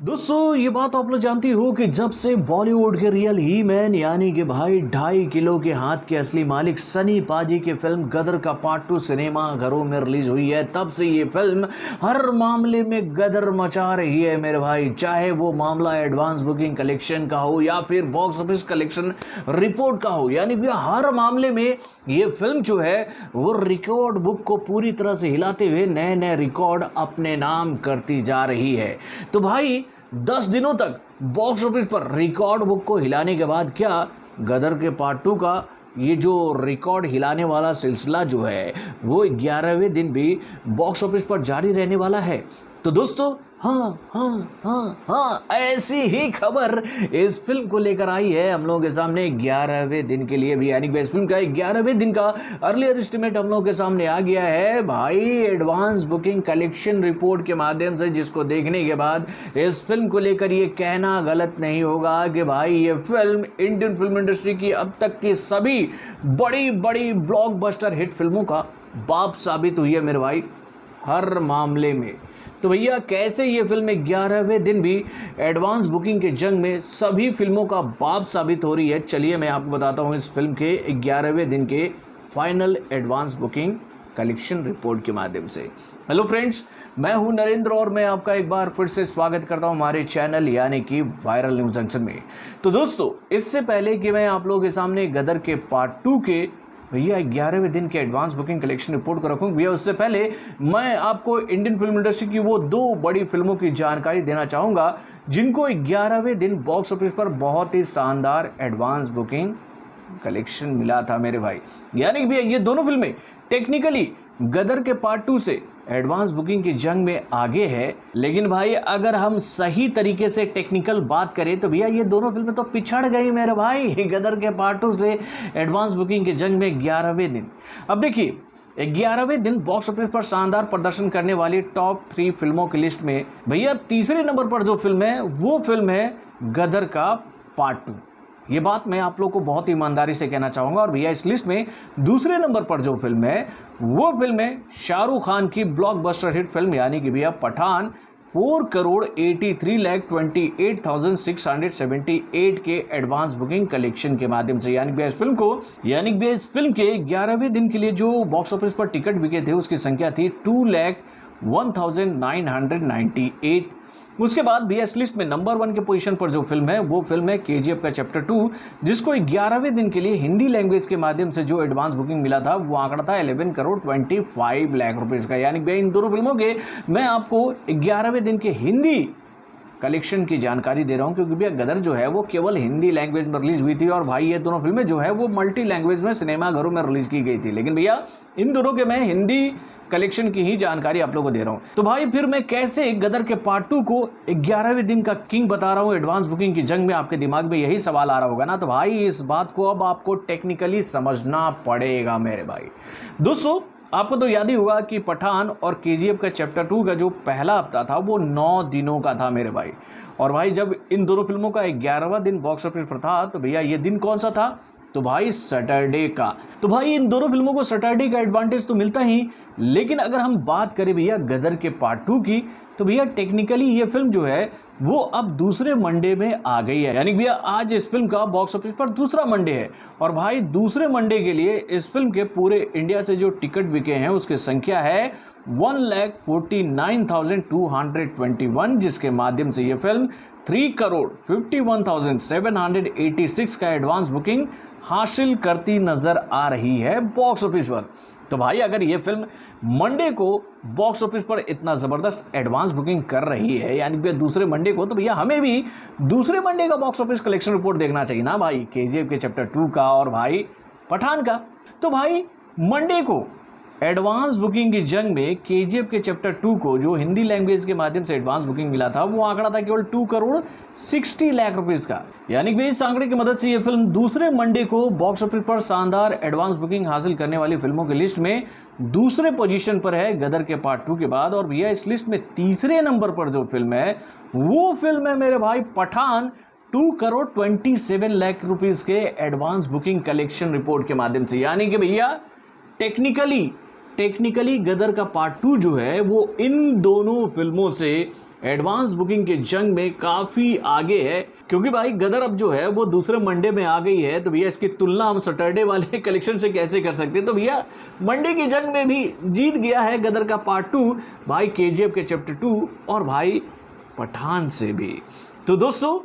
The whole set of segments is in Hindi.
दोस्तों ये बात आप लोग जानती हो कि जब से बॉलीवुड के रियल ही मैन यानी कि भाई 2.5 किलो के हाथ के असली मालिक सनी पाजी की फिल्म गदर का पार्ट 2 सिनेमा घरों में रिलीज हुई है, तब से ये फिल्म हर मामले में गदर मचा रही है मेरे भाई। चाहे वो मामला एडवांस बुकिंग कलेक्शन का हो या फिर बॉक्स ऑफिस कलेक्शन रिपोर्ट का हो, यानी कि हर मामले में ये फिल्म जो है वो रिकॉर्ड बुक को पूरी तरह से हिलाते हुए नए नए रिकॉर्ड अपने नाम करती जा रही है। तो भाई 10 दिनों तक बॉक्स ऑफिस पर रिकॉर्ड बुक को हिलाने के बाद क्या गदर के पार्ट 2 का ये जो रिकॉर्ड हिलाने वाला सिलसिला जो है वो 11वें दिन भी बॉक्स ऑफिस पर जारी रहने वाला है। तो दोस्तों हाँ ऐसी ही खबर इस फिल्म को लेकर आई है हम लोगों के सामने 11वें दिन के लिए भी, यानी कि इस फिल्म का 11वें दिन का अर्लियर एस्टिमेट हम लोगों के सामने आ गया है भाई एडवांस बुकिंग कलेक्शन रिपोर्ट के माध्यम से, जिसको देखने के बाद इस फिल्म को लेकर ये कहना गलत नहीं होगा कि भाई ये फिल्म इंडियन फिल्म इंडस्ट्री की अब तक की सभी बड़ी बड़ी ब्लॉकबस्टर हिट फिल्मों का बाप साबित हुई है मेरे भाई हर मामले में। तो भैया कैसे ये फिल्म 11वें दिन भी एडवांस बुकिंग के जंग में सभी फिल्मों का बाप साबित हो रही है, चलिए मैं आपको बताता हूँ इस फिल्म के 11वें दिन के final advance booking collection report के माध्यम से। हेलो फ्रेंड्स, मैं हूं नरेंद्र और मैं आपका एक बार फिर से स्वागत करता हूं हमारे चैनल यानी कि वायरल न्यूज जंक्शन में। तो दोस्तों इससे पहले कि मैं आप लोगों के सामने गदर के पार्ट 2 के भैया 11वें दिन के एडवांस बुकिंग कलेक्शन रिपोर्ट को रखूं भैया, उससे पहले मैं आपको इंडियन फिल्म इंडस्ट्री की वो 2 बड़ी फिल्मों की जानकारी देना चाहूंगा जिनको 11वें दिन बॉक्स ऑफिस पर बहुत ही शानदार एडवांस बुकिंग कलेक्शन मिला था मेरे भाई। यानी कि भैया ये दोनों फिल्में टेक्निकली गदर के पार्ट 2 से एडवांस बुकिंग की जंग में आगे है, लेकिन भाई अगर हम सही तरीके से टेक्निकल बात करें तो भैया ये दोनों फिल्में तो पिछड़ गई मेरे भाई गदर के पार्ट 2 से एडवांस बुकिंग की जंग में 11वें दिन। अब देखिए 11वें दिन बॉक्स ऑफिस पर शानदार प्रदर्शन करने वाली टॉप 3 फिल्मों की लिस्ट में भैया तीसरे नंबर पर जो फिल्म है वो फिल्म है गदर का पार्ट 2। ये बात मैं आप लोग को बहुत ईमानदारी से कहना चाहूंगा। और भैया इस लिस्ट में दूसरे नंबर पर जो फिल्म है वो फिल्म है शाहरुख खान की ब्लॉकबस्टर हिट फिल्म यानी कि भैया पठान 4,83,28,678 के एडवांस बुकिंग कलेक्शन के माध्यम से। यानी भैया इस फिल्म के 11वें दिन के लिए जो बॉक्स ऑफिस पर टिकट बिके थे उसकी संख्या थी 2,01,998। उसके बाद भैया इस लिस्ट में नंबर 1 के पोजीशन पर जो फिल्म है वो फिल्म है KGF का चैप्टर 2, जिसको 11वें दिन के लिए हिंदी लैंग्वेज के माध्यम से जो एडवांस बुकिंग मिला था वो आंकड़ा था 11,25 लाख रुपए का। यानी भैया इन दोनों फिल्मों के मैं आपको 11वें दिन के हिंदी कलेक्शन की जानकारी दे रहा हूं, क्योंकि भैया गदर जो है वो केवल हिंदी लैंग्वेज में रिलीज हुई थी और भाई ये दोनों फिल्में जो है वो मल्टी लैंग्वेज में सिनेमा घरों में रिलीज की गई थी, लेकिन भैया इन दोनों के मैं हिंदी कलेक्शन की ही जानकारी आप लोगों को दे रहा हूं। तो भाई फिर मैं कैसे गदर के पार्ट 2 को 11वें दिन का किंग बता रहा हूं एडवांस बुकिंग की जंग में, आपके दिमाग में यही सवाल आ रहा होगा ना। तो भाई इस बात को अब आपको टेक्निकली समझना पड़ेगा मेरे भाई। दोस्तों आपको तो याद ही होगा कि पठान और KGF का चैप्टर 2 का जो पहला हफ्ता था वो 9 दिनों का था मेरे भाई। और भाई जब इन दोनों फिल्मों का 11वां दिन बॉक्स ऑफिस पर था तो भैया ये दिन कौन सा था, तो भाई सैटरडे का। तो भाई इन दोनों फिल्मों को सैटरडे का एडवांटेज तो मिलता ही, लेकिन अगर हम बात करें भैया गदर के पार्ट 2 की तो भैया टेक्निकली ये फिल्म जो है वो अब दूसरे मंडे में आ गई है। यानी भैया आज इस फिल्म का बॉक्स ऑफिस पर दूसरा मंडे है और भाई दूसरे मंडे के लिए इस फिल्म के पूरे इंडिया से जो टिकट बिके हैं उसकी संख्या है 1,49,221, जिसके माध्यम से ये फिल्म 3,51,786 का एडवांस बुकिंग हासिल करती नजर आ रही है बॉक्स ऑफिस पर। तो भाई अगर ये फिल्म मंडे को बॉक्स ऑफिस पर इतना ज़बरदस्त एडवांस बुकिंग कर रही है यानी कि दूसरे मंडे को, तो भैया हमें भी दूसरे मंडे का बॉक्स ऑफिस कलेक्शन रिपोर्ट देखना चाहिए ना भाई, KGF के चैप्टर 2 का और भाई पठान का। तो भाई मंडे को एडवांस बुकिंग की जंग में KGF के चैप्टर 2 को जो हिंदी लैंग्वेज के माध्यम से एडवांस बुकिंग मिला था वो आंकड़ा था केवल 2,60 लाख रुपीस का। यानी कि इस आंकड़े की मदद से ये फिल्म दूसरे मंडे को बॉक्स ऑफिस पर शानदार एडवांस बुकिंग हासिल करने वाली फिल्मों की लिस्ट में दूसरे पोजीशन पर है गदर के पार्ट 2 के बाद। और भैया इस लिस्ट में तीसरे नंबर पर जो फिल्म है वो फिल्म है मेरे भाई पठान 2,27 लाख रुपीस के एडवांस बुकिंग कलेक्शन रिपोर्ट के माध्यम से। यानी कि भैया टेक्निकली गदर का पार्ट 2 जो है वो इन दोनों फिल्मों से एडवांस बुकिंग के जंग में काफी आगे है, क्योंकि भाई गदर अब जो है वो दूसरे मंडे में आ गई है। तो भैया इसकी तुलना हम सैटरडे वाले कलेक्शन से कैसे कर सकते हैं। तो भैया मंडे की जंग में भी जीत गया है गदर का पार्ट 2 भाई केजीएफ के चैप्टर 2 और भाई पठान से भी। तो दोस्तों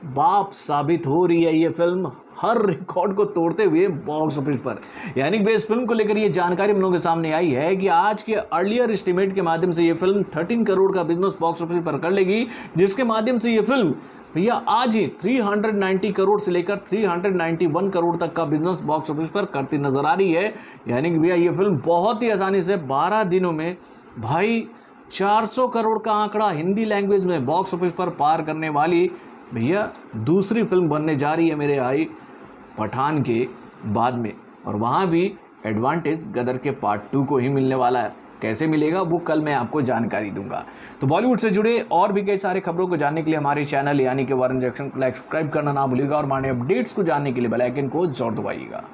बाप साबित हो रही है ये फिल्म हर रिकॉर्ड को तोड़ते हुए बॉक्स ऑफिस पर। यानी कि इस फिल्म को लेकर ये जानकारी हम लोगों के सामने आई है कि आज के अर्लियर एस्टीमेट के माध्यम से ये फिल्म 13 करोड़ का बिजनेस बॉक्स ऑफिस पर कर लेगी, जिसके माध्यम से ये फिल्म भैया आज ही 390 करोड़ से लेकर 391 करोड़ तक का बिजनेस बॉक्स ऑफिस पर करती नजर आ रही है। यानी कि भैया ये फिल्म बहुत ही आसानी से 12 दिनों में भाई 400 करोड़ का आंकड़ा हिंदी लैंग्वेज में बॉक्स ऑफिस पर पार करने वाली भैया दूसरी फिल्म बनने जा रही है मेरे भाई पठान के बाद में। और वहाँ भी एडवांटेज गदर के पार्ट 2 को ही मिलने वाला है। कैसे मिलेगा वो कल मैं आपको जानकारी दूंगा। तो बॉलीवुड से जुड़े और भी कई सारे खबरों को जानने के लिए हमारे चैनल यानी कि वारन रिएक्शन को सब्सक्राइब करना ना भूलिएगा और हमारे अपडेट्स को जानने के लिए बेल आइकन को जरूर दबाइएगा।